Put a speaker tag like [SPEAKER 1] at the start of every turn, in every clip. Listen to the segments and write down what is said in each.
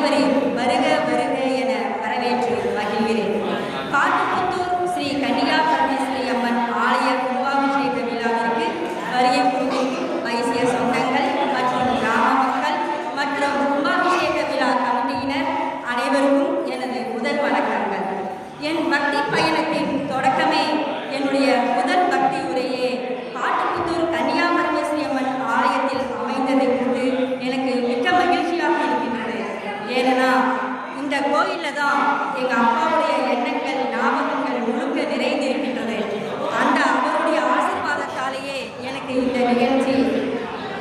[SPEAKER 1] அனைவரையும் வருக வருக என வரவேற்று மகிழ்கிறேன். காட்டுப்புத்தூர் ஸ்ரீ கன்னியா பரமேஸ்வரி அம்மன் ஆலய கும்பாபிஷேக விழாவிற்கு வருகை புரிந்திருக்கும் வைசிய சொந்தங்கள் மற்றும் கிராம மக்கள் மற்றும் கும்பாபிஷேக விழா கமிட்டியினர் அனைவருக்கும் எனது முதல் வணக்கங்கள். என் பக்தி பயணத்தின் தொடக்கமே என்னுடைய முதல் பக்தி உரையே காட்டுப்புத்தூர் கன்னியா பரமேஸ்வரி அம்மன் ஆலயத்தில் அமைந்ததை கொண்டு எனக்கு மிக்க மகிழ்ச்சியாக இருக்கின்றது. ஏன்னா இந்த கோயிலில் தான் எங்கள் அப்பாவுடைய எண்ணங்கள் ஞாபகங்கள் முழுக்க நிறைந்து இருக்கின்றது. அந்த அவருடைய ஆசீர்வாதத்தாலேயே எனக்கு இந்த நிகழ்ச்சி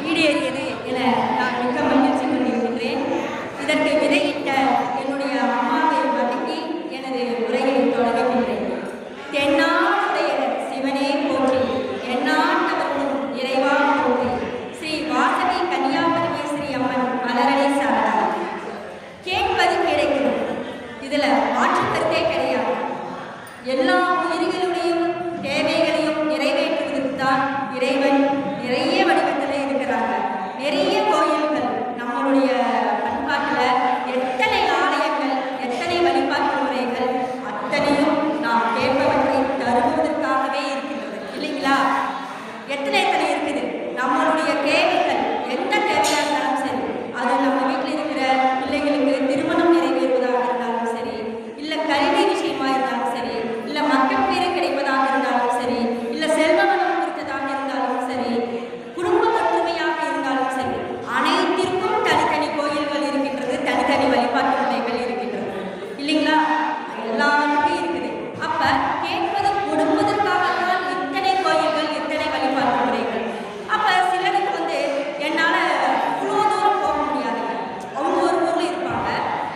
[SPEAKER 1] ஈடேறியது என நான் மிக்க மகிழ்ச்சி கொண்டிருக்கின்றேன். இதற்கு விதையிட்ட என்னுடைய அம்மாவை வணங்கி எனது உரையை தொடங்குகின்றேன். தென்னாடுடைய சிவனே போற்றி, எண்ணாட்டவர்களும் இறைவா போற்றி, ஸ்ரீ வாசவி கன்னியா பரமேஸ்வரி அம்மன் மலரடி சரணம். கேட்பது கிடைக்கும், இதில் மாற்று கருத்தே கிடையாது. எல்லா உயிர்களுடையும் தேவைகளையும் நிறைவேற்றுவதற்கு தான் இறைவன் நிறைய வடிவத்தில் இருக்கிறாங்க. நிறைய கோயில்கள் நம்மளுடைய பண்பாட்டில் எத்தனை ஆலயங்கள், எத்தனை வழிபாட்டு முறைகள், அத்தனையும் நாம் கேட்பவற்றை தருவதற்காகவே இருக்கின்றது இல்லைங்களா? எத்தனை இருக்குது. நம்மளுடைய தேவைகள் எந்த தேவையாக இருந்தாலும் சரி, அது நம்ம வீட்டில் இருக்கிற பிள்ளைகளுக்கு திருமணம் நிறைவேறுவதாக இருந்தாலும் சரி, இல்லை கல்வி விஷயமா இருந்தாலும் சரி, இல்லை மக்கள் பேரு கிடைப்பதாக இருந்தாலும் சரி, இல்லை செல்வவனம் குறித்ததாக இருந்தாலும் சரி, குடும்ப ஒற்றுமையாக இருந்தாலும் சரி, அனைத்திற்கும் தனித்தனி கோயில்கள் இருக்கின்றது, தனித்தனி வழிபாட்டு முறைகள் இருக்கின்றது இல்லைங்களா? எல்லாருக்கும் இருக்குது. அப்ப கேட்பது கொடுப்பதற்காகத்தான் இத்தனை கோயில்கள், இத்தனை வழிபாட்டு முறைகள். அப்ப சிலருக்கு என்னால் இவ்வளோ தூரம் போக முடியாதுங்க. அவங்க ஒரு ஊரில் இருப்பாங்க,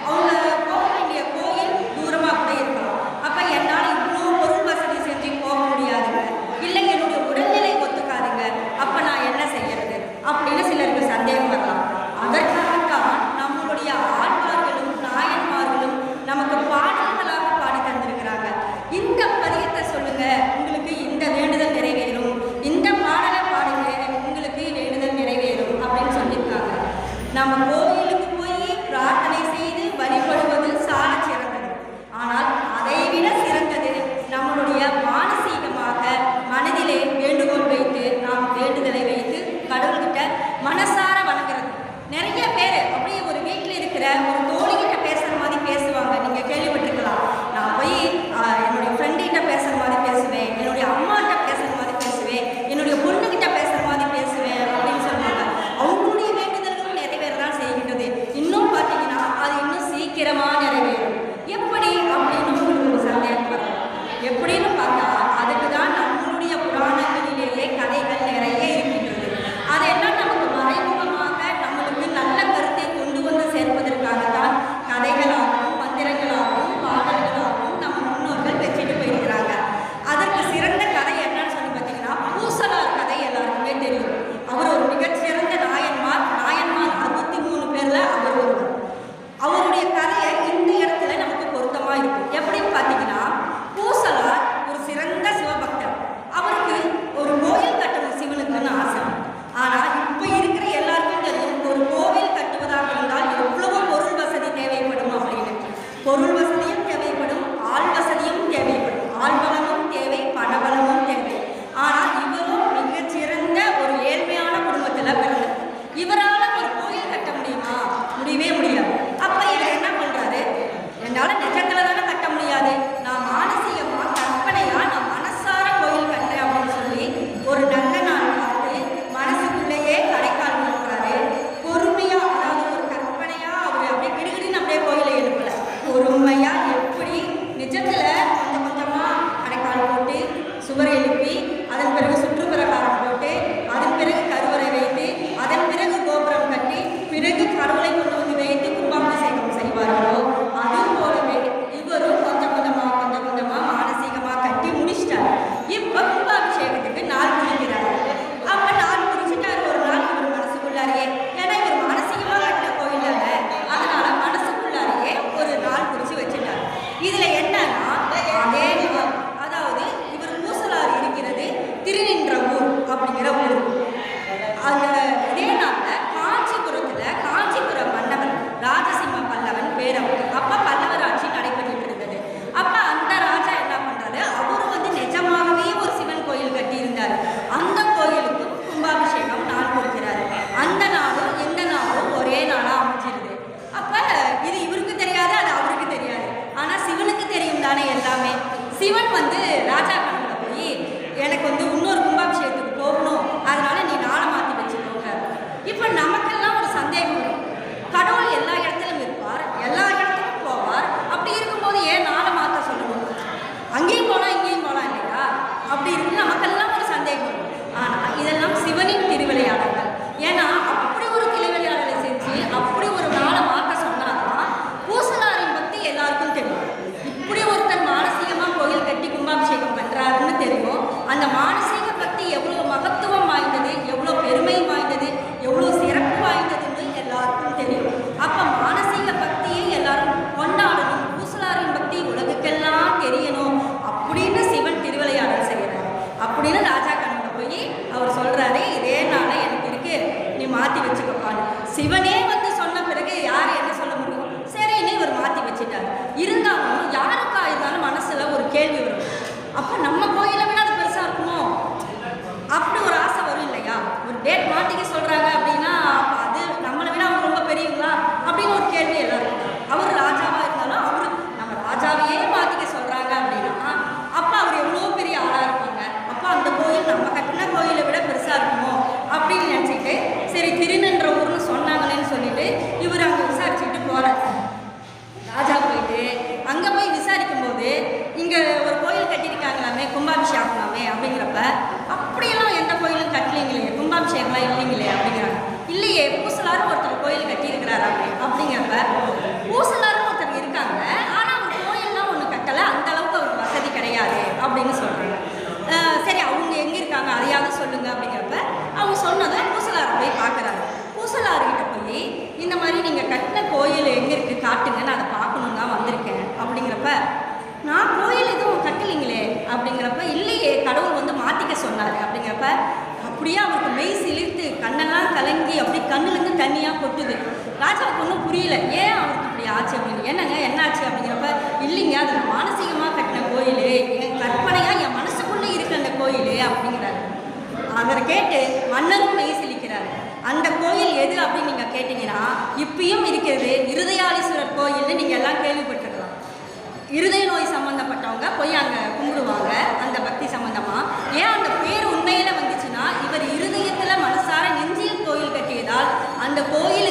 [SPEAKER 1] அவங்க போக வேண்டிய கோயில் தூரமாக கூட இருக்கலாம். அப்போ என்னால் இவ்வளோ பொருள் வசதி செஞ்சு போக முடியாதுங்க, இல்லை என்னுடைய உடல்நிலை ஒத்துக்காதுங்க, அப்போ நான் என்ன செய்யறது அப்படின்னு சிலருக்கு சந்தேகம் வரலாம். அதற்காகத்தான் நம்மளுடைய ஆழ்வார்களும் நாயன்மார்களும் நமக்கு பாடல்களாக பாடி தந்திருக்கிறாங்க. இந்த பதியத்தை சொல்லுங்க, உங்களுக்கு இந்த வேண்டுதல் நிறைவேறும், இந்த பாடலை பாடுங்க, உங்களுக்கு வேண்டுதல் நிறைவேறும் அப்படின்னு சொல்லியிருக்காங்க. நம்ம கோயிலுக்கு போய் பிரார்த்தனை செய்து வழிபடுவது சால சிறந்தது. ஆனால் அதை விட சிறந்தது நம்மளுடைய மானசீகமாக மனதிலே வேண்டுகோள் வைத்து நாம் வேண்டுதலை வைத்து கடவுள்கிட்ட மனசார வணங்குறது. நிறைய பேர் அப்படியே ஒரு வீட்டில் இருக்கிற ஒரு தோழிகிட்ட பேசுகிற மாதிரி பேசுவாங்க. நீங்கள் கேள்விப்பட்டிருக்கலாம். நான் போய் என்னுடைய ஃப்ரெண்டுகிட்ட பேசுகிற மாதிரி பேசுவேன், என்னுடைய அம்மாகிட்ட பேசுகிற மாதிரி பேசுவேன், என்னுடைய பொண்ணுகிட்ட பேசுகிற மாதிரி பேசுவேன் அப்படின்னு சொல்லுவாங்க. அவங்களுடைய வேண்டுதல்களும் நிறைவேறதான் செய்கின்றது. இன்னும் பார்த்தீங்கன்னா அது இன்னும் சீக்கிரமாக நிறைவேறும். எப்படி அப்படின்னு உங்களுக்கு ஒரு சந்தேகம் வரும். எப்படின்னு பார்த்தா அதுக்கு தான் நம்மளுடைய புராணங்களிலேயே கதைகள் நிறைய இருக்கின்றது. அதெல்லாம் நமக்கு மறைமுகமாக நம்மளுக்கு நல்ல கருத்தை கொண்டு வந்து சேர்ப்பதற்காக சிவன் வந்து ராஜா கனவுல போய் எனக்கு வந்து இன்னொரு கும்பாபிஷேகத்துக்கு போகணும், அதனால நீ நாளை மாற்றி வச்சுக்கோங்க. இப்போ நமக்கெல்லாம் ஒரு சந்தேகம் வரும், கடவுள் எல்லா இடத்துலையும் இருப்பார், எல்லா இடத்துக்கும் போவார், அப்படி இருக்கும்போது ஏன் நாளை மாற்ற சொல்லணும்? அங்கேயும் போகலாம் இங்கேயும் போகலாம் இல்லையா? அப்படி இருக்கு நமக்கெல்லாம் ஒரு சந்தேகம் வரும். ஆனால் இதெல்லாம் சிவனின் திருவிளையாடல்கள். ஏன்னா அப்படி ஒரு திருவிளையாடலை செஞ்சு அப்படி ஒரு நாளை மாற்ற சொன்னாதான் பூசலாரின் பக்தி எல்லாருக்கும் தெரியும். இப்படி ஒருத்தர் மானசீகமாக கோயில் கட்டி கும்பாபிஷேகம் பண்ணுறாருன்னு தெரியும். அந்த மானசீக பக்தி எவ்வளோ மகத்துவம் வாய்ந்தது, எவ்வளோ பெருமை வாய்ந்தது, எவ்வளோ சிறப்பு வாய்ந்ததுன்னு எல்லாருக்கும் தெரியும். அப்போ மானசீக பக்தியை எல்லாரும் கொண்டாடணும், பூசலாரின் பக்தி உலகுக்கெல்லாம் தெரியணும் அப்படின்னு சிவன் திருவிளையாடல் செய்கிறார். அப்படின்னு ராஜா கனவுல போய் அவர் சொல்கிறாரு, இதே நாளை எனக்கு இருக்கு, நீ மாற்றி வச்சுக்கப்பான்னு. சிவனே வந்து சொன்ன பிறகு யார் என்ன சொல்ல முடியும்? சரின்னு இவர் மாற்றி வச்சுட்டார். இருந்தாலும் யாருக்கா இருந்தாலும் மனசில் ஒரு கேள்வி வரும், அப்போ நம்ம கோயிலை விட அது பெருசாக இருக்குமோ அப்படி ஒரு ஆசை வரும் இல்லையா? ஒரு டேட் மாற்றிக்க சொல்கிறாங்க அப்படின்னா அப்போ அது நம்மளை விட அவங்க ரொம்ப பெரியவங்களா அப்படின்னு ஒரு கேள்வி எல்லாரும். அவர் ராஜாவாக இருந்தாலும் அவர் நம்ம ராஜாவையே மாற்றிக்க சொல்கிறாங்க அப்படின்னா அப்போ அவர் எவ்வளோ பெரிய ஆளாக இருப்பாங்க. அப்போ அந்த கோயில் நம்ம கட்டின கோயிலை விட பெருசாக இருக்குமோ அப்படின்னு நினச்சிட்டு சரி திருநின்ற ஊர்னு சொன்னாங்களேன்னு சொல்லிட்டு இவர் அங்கே விசாரிச்சுட்டு போகிறார். ராஜா போயிட்டு அங்கே போய் விசாரிக்கும் போது இங்கே ஒரு கோயில் கட்டியிருக்காங்களாமே, கும்பாபிஷேகம்லாமே அப்படிங்கிறப்ப அப்படியெல்லாம் எந்த கோயிலும் கட்டலைங்களே, கும்பாபிஷேகம்லாம் இல்லைங்களே அப்படிங்கிறாங்க. இல்லையே பூசலாரும் ஒருத்தர் கோயில் கட்டியிருக்கிறாரு அப்படிங்கிறப்ப பூசலாரும் ஒருத்தர் இருக்காங்க, ஆனால் அவர் கோயிலெலாம் ஒன்று கட்டலை, அந்த அளவுக்கு அவருக்கு வசதி கிடையாது அப்படின்னு சொல்கிறாங்க. சரி அவங்க எங்கே இருக்காங்க அதையாவது சொல்லுங்கள் அப்படிங்கிறப்ப அவங்க சொன்னதை பூசலாரை போய் பார்க்குறாரு. பூசலார்கிட்ட போய் இந்த மாதிரி நீங்கள் கட்டின கோயில் எங்கே இருக்குது காட்டுங்க, நான் அதை பார்க்கணும் தான் வந்திருக்கேன் அப்படிங்கிறப்ப நான் கோயில் எதுவும் கட்டலைங்களே அப்படிங்கிறப்ப இல்லையே கடவுள் வந்து மாற்றிக்க சொன்னார் அப்படிங்கிறப்ப அப்படியே அவருக்கு மெய் சிலிர்த்து கண்ணெல்லாம் கலங்கி அப்படி கண்ணுலேருந்து தண்ணியாக கொட்டுது. ராஜாவுக்கு ஒன்றும் புரியல, ஏன் அவருக்கு இப்படி ஆச்சு அப்படின்னு. என்னங்க என்னாச்சு அப்படிங்கிறப்ப இல்லைங்க அது மானசீகமாக கட்டின கோயில், என் கற்பனையாக என் மனசுக்குள்ளே இருக்கு அந்த கோயில் அப்படிங்கிறாரு. அதை கேட்டு மன்னரும் மெய் சிலிக்கிறாரு. அந்த கோயில் எது அப்படின்னு நீங்கள் கேட்டிங்கன்னா இப்பயும் இருக்கிறது இருதயாளீஸ்வரர் கோயில்னு நீங்கள் எல்லாம் கேள்விப்பட்டிருக்கலாம். இருதய நோய் சம்மந்தப்பட்டவங்க போய் அங்கே கும்பிடுவாங்க அந்த பக்தி சம்மந்தமாக. ஏன் அந்த பேர் உண்மையில் வந்துச்சுன்னா இவர் இருதயத்தில் மனசார நெஞ்சில் கோயில் கட்டியதால் அந்த கோயில்